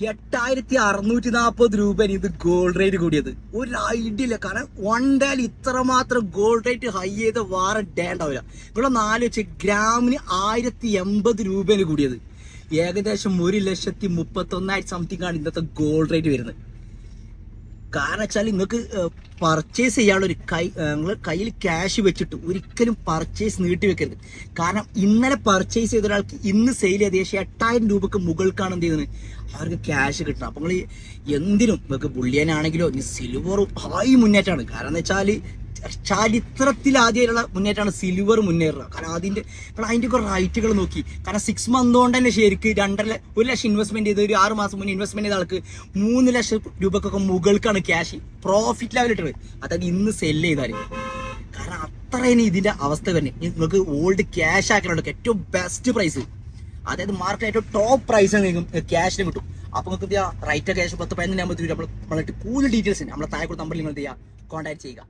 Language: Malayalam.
8640 ഇത് ഗോൾഡ് റേറ്റ് കൂടിയത്. ഒരു ഐഡിയ ഇല്ല. കാരണം വൺ ഡേയിൽ ഇത്രമാത്രം ഗോൾഡ് റേറ്റ് ഹൈ ചെയ്ത വേറെ ഡേ ഉണ്ടാവില്ല. ഇവിടെ 4 വെച്ച് ഗ്രാമിന് 1080 കൂടിയത്. ഏകദേശം 1,31,000 സംതിങ് ആണ് ഇന്നത്തെ ഗോൾഡ് റേറ്റ് വരുന്നത്. കാരണം വെച്ചാൽ നിങ്ങൾക്ക് പർച്ചേസ് ചെയ്യാനുള്ള ഒരു നിങ്ങൾ കയ്യിൽ ക്യാഷ് വെച്ചിട്ട് ഒരിക്കലും പർച്ചേസ് നീട്ടി വെക്കരുത്. കാരണം ഇന്നലെ പർച്ചേസ് ചെയ്ത ഒരാൾക്ക് ഇന്ന് സെയിൽ ചെയ്ത് ഏകദേശം 8000 രൂപക്ക് മുകൾക്കാണ് എന്ത് ചെയ്യുന്നത് അവർക്ക് ക്യാഷ് കിട്ടണം. അപ്പൊ നിങ്ങൾ എന്തിനും നിങ്ങൾക്ക് ബുള്ളിയനാണെങ്കിലോ സിൽവറും ഹൈ മുന്നേറ്റമാണ്. കാരണം എന്ന് വെച്ചാൽ ചരിത്രത്തിൽ ആദ്യമായിട്ടുള്ള മുന്നേറ്റമാണ് സിൽവർ മുന്നേറുക. കാരണം അതിന്റെ ഒക്കെ റൈറ്റുകൾ നോക്കി. കാരണം 6 മന്ത് കൊണ്ട് തന്നെ ശരിക്ക് 1 ലക്ഷം ഇൻവെസ്റ്റ്മെന്റ് ചെയ്ത് ഒരു 6 മാസം മുന്നേ ഇൻവെസ്റ്റ്മെന്റ് ചെയ്ത ആൾക്ക് 3 ലക്ഷം രൂപക്കൊക്കെ മുകൾക്കാണ് ക്യാഷ് പ്രോഫിറ്റ് ലെവൽ ഇട്ടത്. അതായത് ഇന്ന് സെല്ല് ചെയ്താൽ. കാരണം അത്രയും ഇതിന്റെ അവസ്ഥ തന്നെ. നിങ്ങൾക്ക് ഓൾഡ് ക്യാഷ് ആക്കാനുണ്ട് ഏറ്റവും ബെസ്റ്റ് പ്രൈസ്. അതായത് മാർക്കറ്റ് ഏറ്റവും ടോപ്പ് പ്രൈസ് ക്യാഷിന് കിട്ടും. അപ്പൊ നിങ്ങൾക്ക് റൈറ്റ് ക്യാഷ് 10-15 നമ്മൾ കൂടുതൽ ഡീറ്റെയിൽസ് നമ്മളെ താഴെ നമ്പറിൽ നിങ്ങൾ കോൺടാക്ട് ചെയ്യുക.